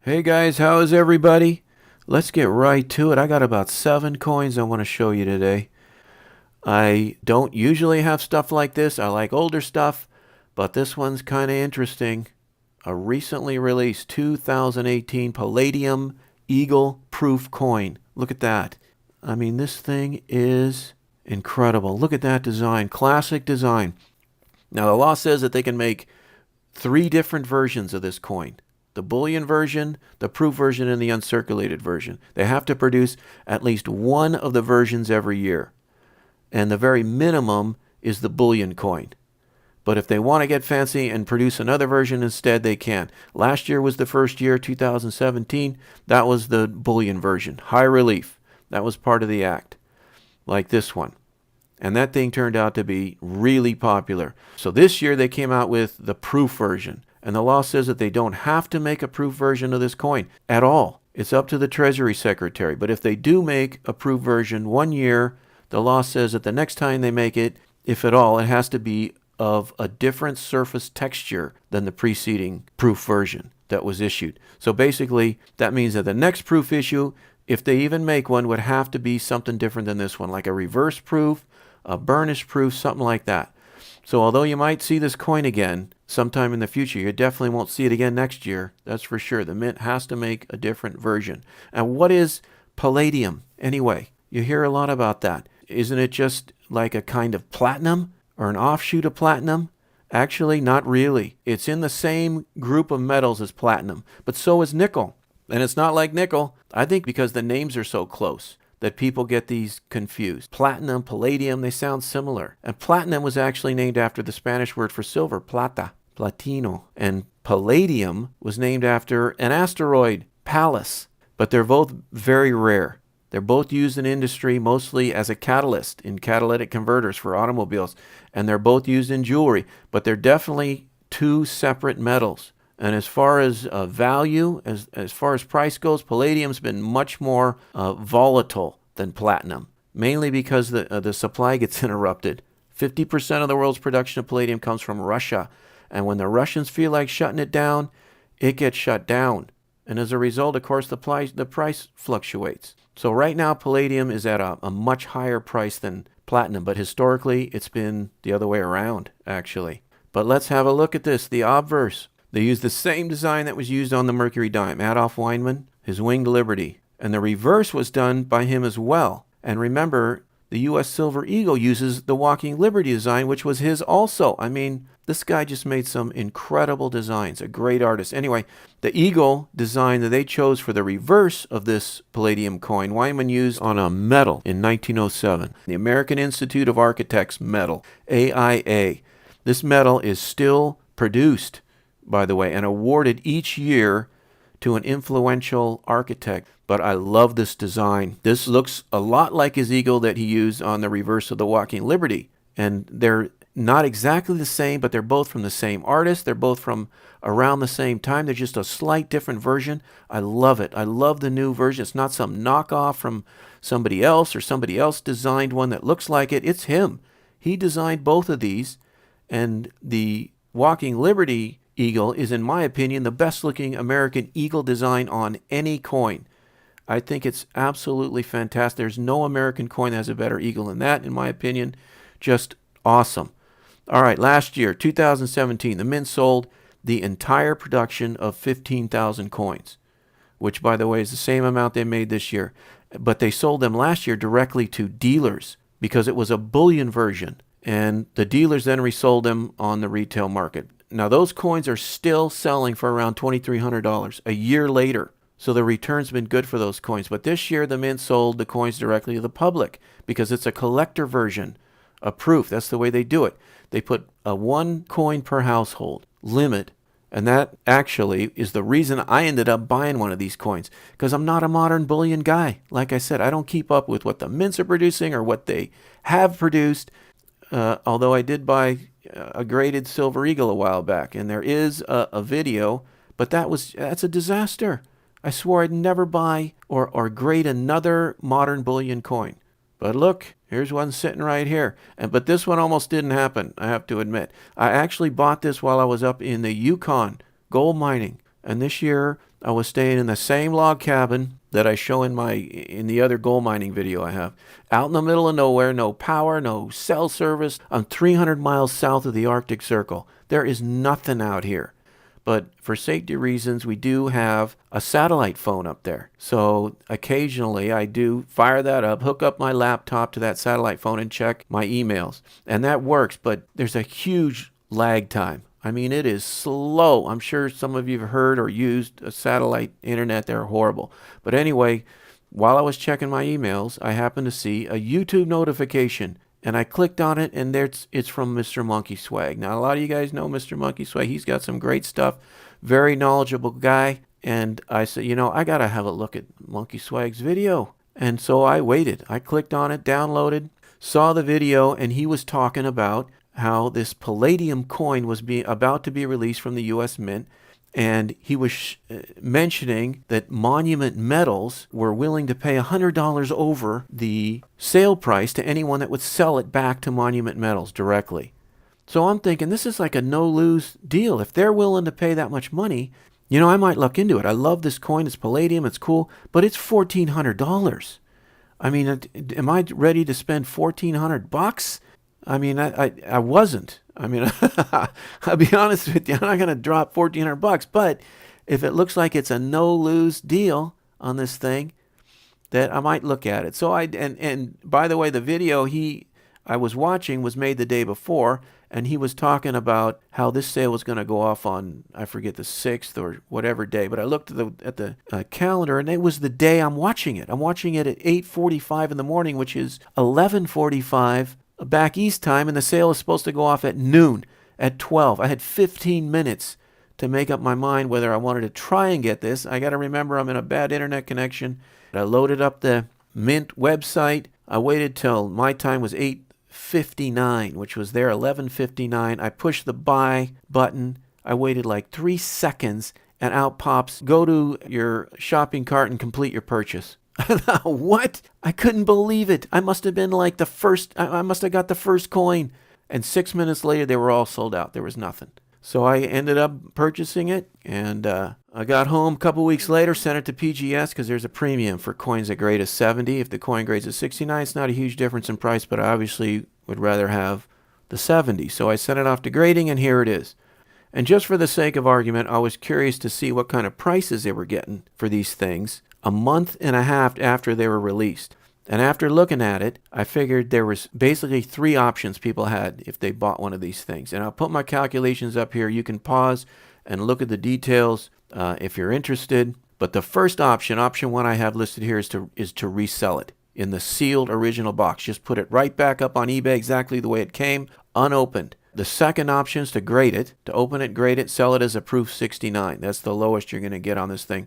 Hey guys, how is everybody? Let's get right to it. I got about 7 coins I want to show you today. I don't usually have stuff like this. I like older stuff, but this one's kind of interesting. A recently released 2018 Palladium Eagle Proof coin. Look at that. I mean, this thing is incredible. Look at that design. Classic design. Now, the law says that they can make 3 different versions of this coin: the bullion version, the proof version, and the uncirculated version. They have to produce at least one of the versions every year. And the very minimum is the bullion coin. But if they want to get fancy and produce another version instead, they can. Last year was the first year, 2017. That was the bullion version, high relief. That was part of the act, like this one. And that thing turned out to be really popular. So this year they came out with the proof version. And the law says that they don't have to make a proof version of this coin at all. It's up to the Treasury Secretary. But if they do make a proof version one year, the law says that the next time they make it, if at all, it has to be of a different surface texture than the preceding proof version that was issued. So basically, that means that the next proof issue, if they even make one, would have to be something different than this one, like a reverse proof, a burnish proof, something like that. So although you might see this coin again sometime in the future, you definitely won't see it again next year. That's for sure. The mint has to make a different version. And what is palladium anyway? You hear a lot about that. Isn't it just like a kind of platinum or an offshoot of platinum? Actually, not really. It's in the same group of metals as platinum, but so is nickel. And it's not like nickel, I think, because the names are so close that people get these confused. Platinum, palladium, they sound similar. And platinum was actually named after the Spanish word for silver, plata, platino. And palladium was named after an asteroid, Pallas. But they're both very rare. They're both used in industry, mostly as a catalyst in catalytic converters for automobiles. And they're both used in jewelry. But they're definitely 2 separate metals. And as far as value, as far as price goes, palladium's been much more volatile than platinum, mainly because the supply gets interrupted. 50% of the world's production of palladium comes from Russia. And when the Russians feel like shutting it down, it gets shut down. And as a result, of course, the price fluctuates. So right now, palladium is at a much higher price than platinum. But historically, it's been the other way around, actually. But let's have a look at this, the Obverse. They used the same design that was used on the Mercury dime, Adolf Weinman, his Winged Liberty. And the reverse was done by him as well. And remember, the U.S. Silver Eagle uses the Walking Liberty design, which was his also. I mean, this guy just made some incredible designs, a great artist. Anyway, the Eagle design that they chose for the reverse of this palladium coin, Weinman used on a medal in 1907, the American Institute of Architects medal, AIA. This medal is still produced, by the way, and awarded each year to an influential architect. But I love this design. This looks a lot like his eagle that he used on the reverse of the Walking Liberty. And they're not exactly the same, but they're both from the same artist. They're both from around the same time. They're just a slight different version. I love it. I love the new version. It's not some knockoff from somebody else, or somebody else designed one that looks like it. It's him. He designed both of these. And the Walking Liberty Eagle is, in my opinion, the best looking American eagle design on any coin. I think it's absolutely fantastic. There's no American coin that has a better eagle than that, in my opinion. Just awesome. All right, last year, 2017, the mint sold the entire production of 15,000 coins, which, by the way, is the same amount they made this year. But they sold them last year directly to dealers because it was a bullion version. And the dealers then resold them on the retail market. Now, those coins are still selling for around $2,300 a year later. So the return's been good for those coins. But this year, the mint sold the coins directly to the public because it's a collector version, a proof. That's the way they do it. They put a 1 coin per household limit. And that actually is the reason I ended up buying one of these coins, because I'm not a modern bullion guy. Like I said, I don't keep up with what the mints are producing or what they have produced. Although I did buy a graded Silver Eagle a while back, and there is a video, but that's a disaster. I swore I'd never buy or grade another modern bullion coin. But look, here's one sitting right here. But this one almost didn't happen, I have to admit. I actually bought this while I was up in the Yukon gold mining. And this year I was staying in the same log cabin that I show in the other gold mining video I have. Out in the middle of nowhere, no power, no cell service. I'm 300 miles south of the Arctic Circle. There is nothing out here. But for safety reasons, we do have a satellite phone up there. So occasionally I do fire that up, hook up my laptop to that satellite phone and check my emails. And that works, but there's a huge lag time. I mean, it is slow. I'm sure some of you have heard or used a satellite internet. They're horrible. But anyway, while I was checking my emails, I happened to see a YouTube notification. And I clicked on it, and it's from Mr. Monkey Swag. Now, a lot of you guys know Mr. Monkey Swag. He's got some great stuff. Very knowledgeable guy. And I said, I got to have a look at Monkey Swag's video. And so I waited. I clicked on it, downloaded, saw the video, and he was talking about how this Palladium coin was about to be released from the U.S. Mint. And he was mentioning that Monument Metals were willing to pay $100 over the sale price to anyone that would sell it back to Monument Metals directly. So I'm thinking this is like a no-lose deal. If they're willing to pay that much money, I might look into it. I love this coin. It's Palladium. It's cool. But it's $1,400. I mean, am I ready to spend $1,400? I mean, I wasn't. I mean, I'll be honest with you, I'm not going to drop $1,400, but if it looks like it's a no-lose deal on this thing, that I might look at it. So and by the way, the video I was watching was made the day before, and he was talking about how this sale was going to go off on, I forget, the 6th or whatever day, but I looked at the calendar, and it was the day I'm watching it. I'm watching it at 8:45 in the morning, which is 11:45 back east time, and the sale is supposed to go off at noon, at 12. I had 15 minutes to make up my mind whether I wanted to try and get this. I got to remember I'm in a bad internet connection. I loaded up the Mint website. I waited till my time was 8:59, which was there 11:59. I pushed the buy button. I waited like 3 seconds, and out pops, go to your shopping cart and complete your purchase. What? I couldn't believe it. I must have been like I must have got the first coin. And 6 minutes later, they were all sold out. There was nothing. So I ended up purchasing it, and I got home a couple weeks later, sent it to PGS because there's a premium for coins that grade a 70. If the coin grades a 69, it's not a huge difference in price, but I obviously would rather have the 70. So I sent it off to grading, and here it is. And just for the sake of argument, I was curious to see what kind of prices they were getting for these things a month and a half after they were released. And after looking at it, I figured there was basically 3 options people had if they bought one of these things. And I'll put my calculations up here. You can pause and look at the details if you're interested. But the first option 1 I have listed here is to resell it in the sealed original box. Just put it right back up on eBay exactly the way it came, unopened. The second option is to grade it, to open it, grade it, sell it as a Proof 69. That's the lowest you're going to get on this thing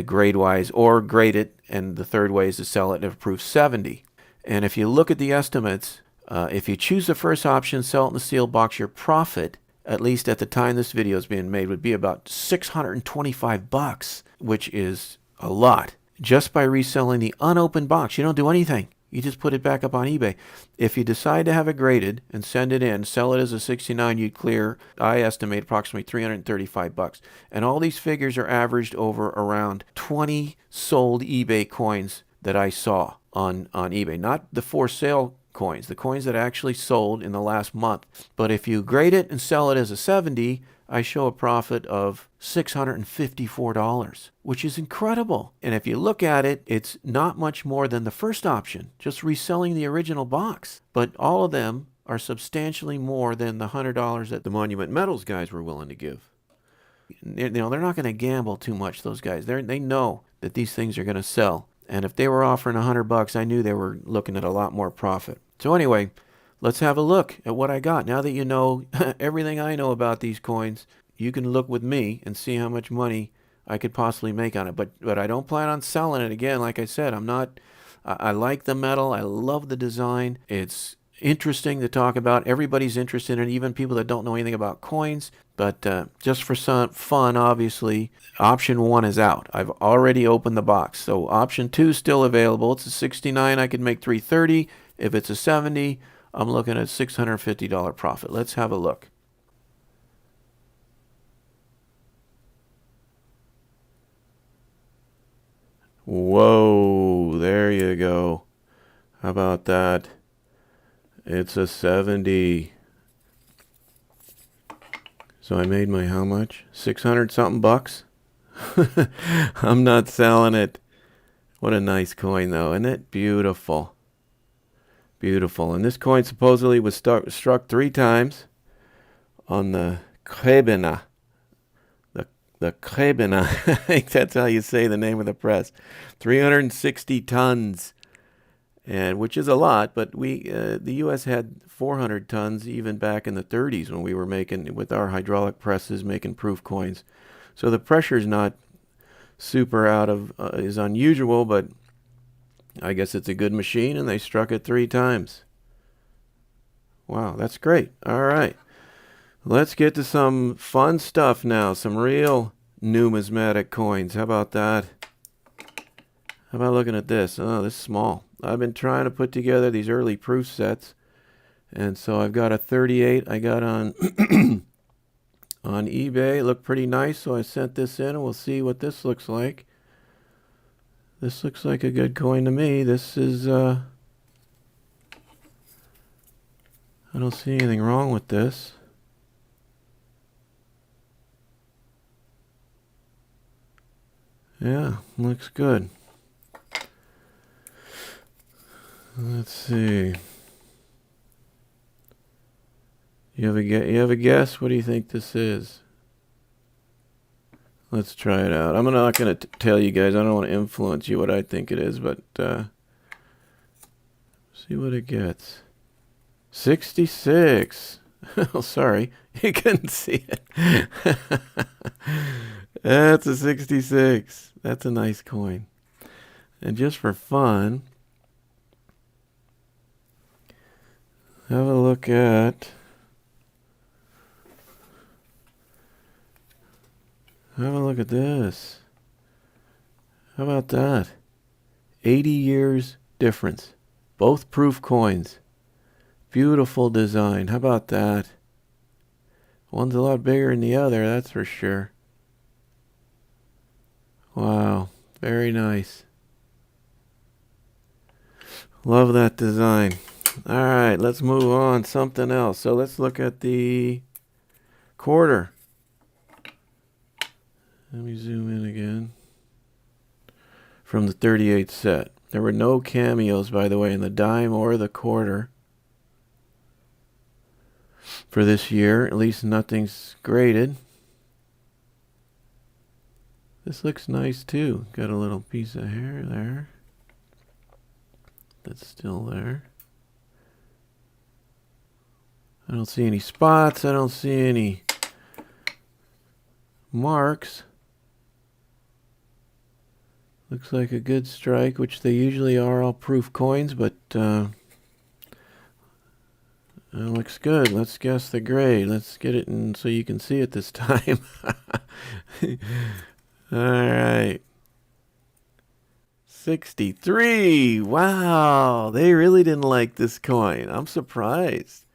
grade-wise, or grade it, and the third way is to sell it at a Proof 70. And if you look at the estimates, if you choose the first option, sell it in the sealed box, your profit, at least at the time this video is being made, would be about $625, which is a lot, just by reselling the unopened box. You don't do anything. You just put it back up on eBay. If you decide to have it graded and send it in, sell it as a 69, you'd clear, I estimate, approximately $335. And all these figures are averaged over around 20 sold eBay coins that I saw on eBay. Not the for sale coins, the coins that actually sold in the last month. But if you grade it and sell it as a 70, I show a profit of $654, which is incredible. And if you look at it, it's not much more than the first option, just reselling the original box. But all of them are substantially more than the $100 that the Monument Metals guys were willing to give. They're not going to gamble too much, those guys. They know that these things are going to sell. And if they were offering $100, I knew they were looking at a lot more profit. So anyway, let's have a look at what I got. Now that you know everything I know about these coins, you can look with me and see how much money I could possibly make on it. But I don't plan on selling it again. Like I said, I like the metal. I love the design. It's interesting to talk about. Everybody's interested in it, even people that don't know anything about coins. But just for some fun, obviously, option 1 is out. I've already opened the box. So option 2 is still available. It's a 69. I could make $330. If it's a 70, I'm looking at $650 profit. Let's have a look. Whoa, there you go. How about that? It's a 70. So I made my how much? 600 something bucks? I'm not selling it. What a nice coin though, isn't it? Beautiful. Beautiful. And this coin supposedly was struck 3 times on the Krebena. The Krebena. I think that's how you say the name of the press. 360 tons. And which is a lot, but the U.S. had 400 tons even back in the 30s when we were making, with our hydraulic presses, making proof coins. So the pressure's not super is unusual, but I guess it's a good machine, and they struck it 3 times. Wow, that's great. All right. Let's get to some fun stuff now, some real numismatic coins. How about that? How about looking at this? Oh, this is small. I've been trying to put together these early proof sets, and so I've got a 38 I got on on eBay. It looked pretty nice, so I sent this in, and we'll see what this looks like. This looks like a good coin to me. This is I don't see anything wrong with this. Yeah, looks good. Let's see. You have a guess? What do you think this is? Let's try it out. I'm not going to tell you guys. I don't want to influence you what I think it is, but see what it gets. 66. Oh, sorry. You couldn't see it. That's a 66. That's a nice coin. And just for fun, have a look at this. How about that? 80 years difference. Both proof coins. Beautiful design. How about that? One's a lot bigger than the other, that's for sure. Wow, very nice. Love that design. All right, let's move on. Something else. So let's look at the quarter. Let me zoom in again. From the 38 set. There were no cameos, by the way, in the dime or the quarter for this year. At least nothing's graded. This looks nice too. Got a little piece of hair there. That's still there. I don't see any spots. I don't see any marks. Looks like a good strike, which they usually are, all proof coins, but it looks good. Let's guess the grade. Let's get it in so you can see it this time. All right. 63. Wow. They really didn't like this coin. I'm surprised.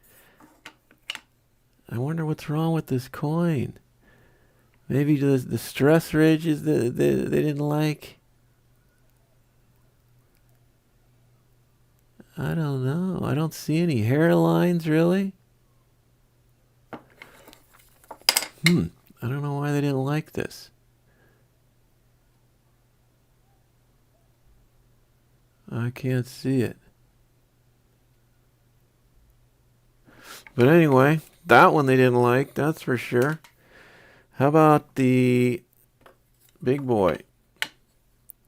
I wonder what's wrong with this coin. Maybe the stress ridges they didn't like. I don't know. I don't see any hairlines, really. I don't know why they didn't like this. I can't see it. But anyway, that one they didn't like, that's for sure. How about the big boy?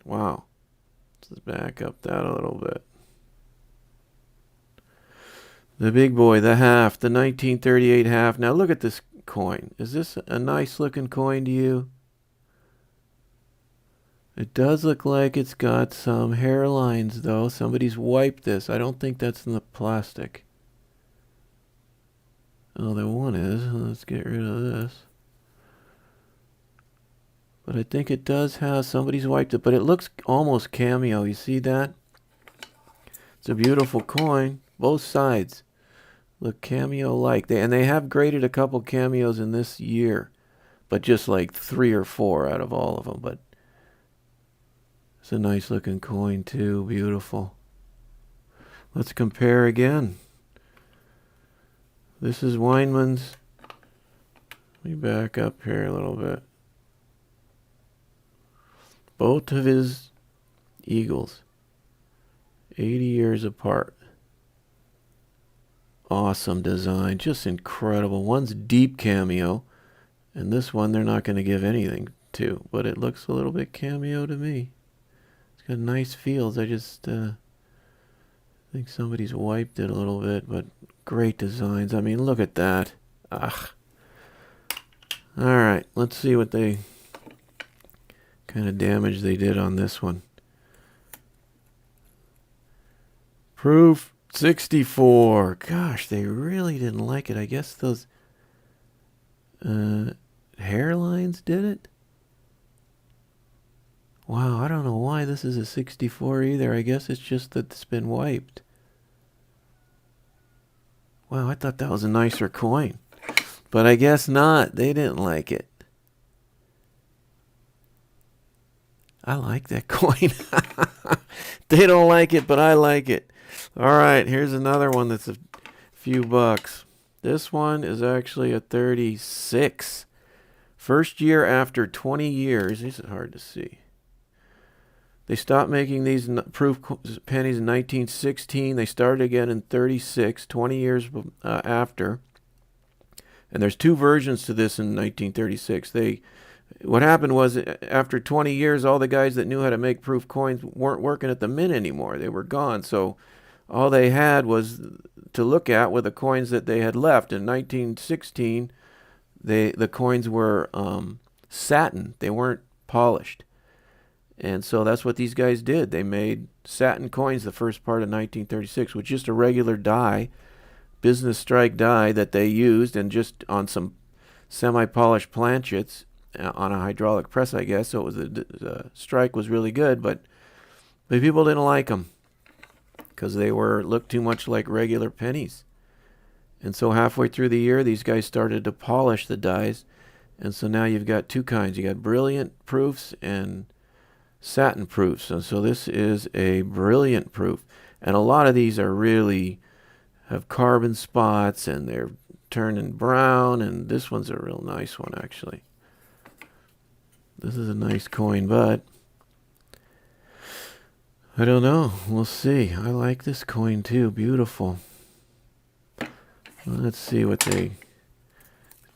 Wow. Let's back up that a little bit. The big boy, the half, the 1938 half. Now look at this coin. Is this a nice looking coin to you? It does look like it's got some hairlines though. Somebody's wiped this. I don't think that's in the plastic. Oh, there one is. Let's get rid of this. But I think it does have, somebody's wiped it, but it looks almost cameo. You see that? It's a beautiful coin. Both sides look cameo-like. And they have graded a couple cameos in this year, but just like 3 or 4 out of all of them. But It's a nice looking coin too. Beautiful. Let's compare again. This is Weinman's. Let me back up here a little bit. Both of his eagles, 80 years apart. Awesome design, just incredible. One's deep cameo, and this one they're not going to give anything to, but it looks a little bit cameo to me. It's got nice feels. I just think somebody's wiped it a little bit, but great designs. I mean, look at that. Ah. All right, let's see what they kind of damage they did on this one. Proof 64. Gosh, they really didn't like it. I guess those hairlines did it. Wow, I don't know why this is a 64 either. I guess it's just that it's been wiped. Wow, I thought that was a nicer coin. But I guess not. They didn't like it. I like that coin. They don't like it, but I like it. All right, here's another one that's a few bucks. This one is actually a 36. First year after 20 years. This is hard to see. They stopped making these proof pennies in 1916. They started again in 36, 20 years after. And there's two versions to this in 1936. What happened was, after 20 years, all the guys that knew how to make proof coins weren't working at the mint anymore. They were gone. So all they had was to look at were the coins that they had left. In 1916, the coins were satin. They weren't polished. And so that's what these guys did. They made satin coins the first part of 1936 with just a regular die, business strike die that they used, and just on some semi-polished planchets on a hydraulic press, I guess. So it was the strike was really good, but people didn't like them because they looked too much like regular pennies. And so halfway through the year, these guys started to polish the dies, and so now you've got two kinds. You got brilliant proofs and satin proofs, and so this is a brilliant proof. And a lot of these are really have carbon spots, and they're turning brown, and this one's a real nice one, actually. This is a nice coin, but I don't know. We'll see. I like this coin too. Beautiful. Let's see what they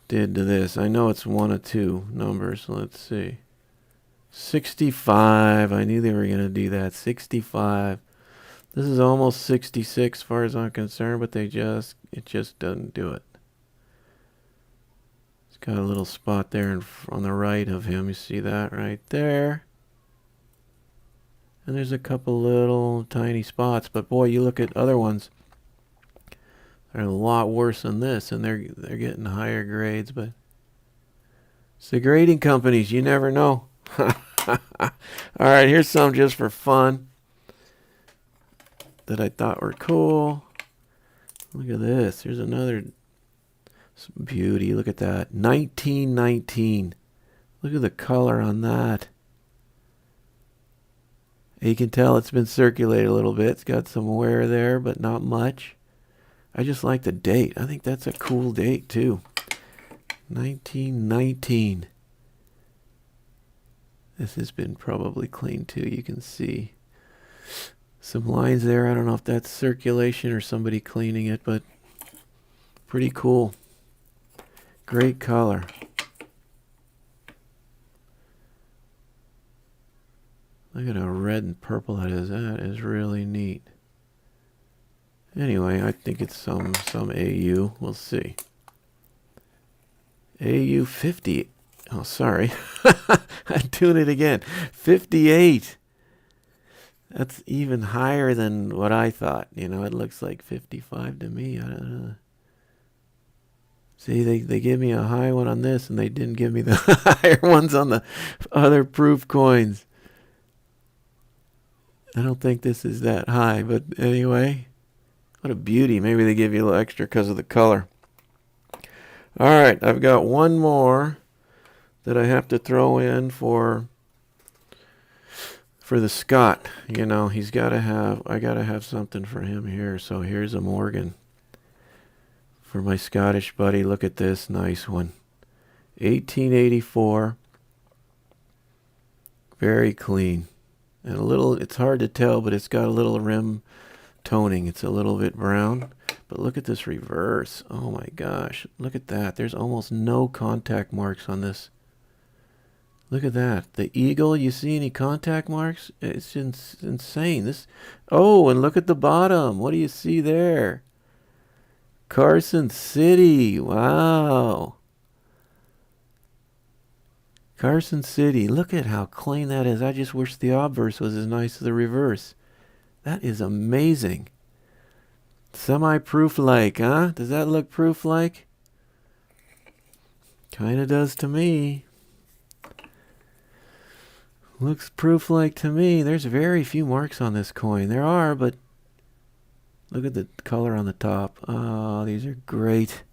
did to this. I know it's one of two numbers. Let's see. 65. I knew they were going to do that. 65. This is almost 66 as far as I'm concerned, but it just doesn't do it. It's got a little spot there on the right of him. You see that right there? And there's a couple little tiny spots, but boy, you look at other ones, they're a lot worse than this, and they're getting higher grades, but it's the grading companies. You never know. All right, here's some just for fun that I thought were cool. Look at this. Here's another beauty. Look at that. 1919. Look at the color on that. You can tell it's been circulated a little bit. It's got some wear there, but not much. I just like the date. I think that's a cool date, too. 1919. This has been probably cleaned, too. You can see some lines there. I don't know if that's circulation or somebody cleaning it, but pretty cool. Great color. Look at how red and purple that is. That is really neat. Anyway, I think it's some AU. We'll see. AU 50. Oh, sorry. I'm doing it again. 58. That's even higher than what I thought. You know, it looks like 55 to me. I don't know. See, they gave me a high one on this, and they didn't give me the higher ones on the other proof coins. I don't think this is that high, but anyway, what a beauty. Maybe they give you a little extra because of the color. All right, I've got one more that I have to throw in for for the Scott. You know, he's got to have, I got to have something for him here. So here's a Morgan for my Scottish buddy. Look at this nice one. 1884. Very clean. And a little, it's hard to tell, but it's got a little rim toning. It's a little bit brown. But look at this reverse. Oh my gosh. Look at that. There's almost no contact marks on this. Look at that. The Eagle, you see any contact marks? It's insane. This. Oh, and look at the bottom. What do you see there? Carson City. Wow. Carson City. Look at how clean that is. I just wish the obverse was as nice as the reverse. That is amazing. Semi-proof like, huh? Does that look proof like? Kinda does to me. Looks proof like to me. There's very few marks on this coin. There are, but look at the color on the top. Oh, these are great.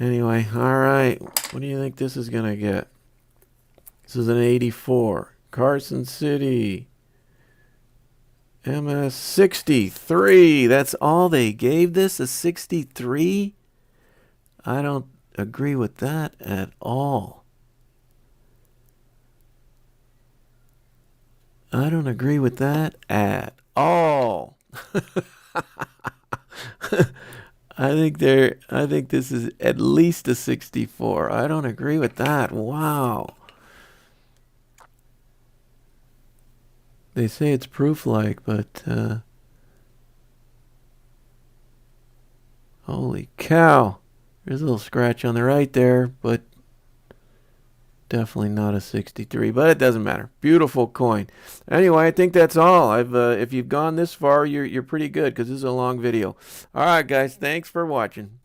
Anyway, alright. What do you think this is gonna get? This is an 84. Carson City. MS 63. That's all they gave this? A 63? I don't agree with that at all. I don't agree with that at all. I think this is at least a 64. I don't agree with that. Wow. They say it's proof-like, but holy cow. There's a little scratch on the right there, but definitely not a 63, but it doesn't matter. Beautiful coin. Anyway, I think that's all. If you've gone this far, you're pretty good because this is a long video. All right, guys, thanks for watching.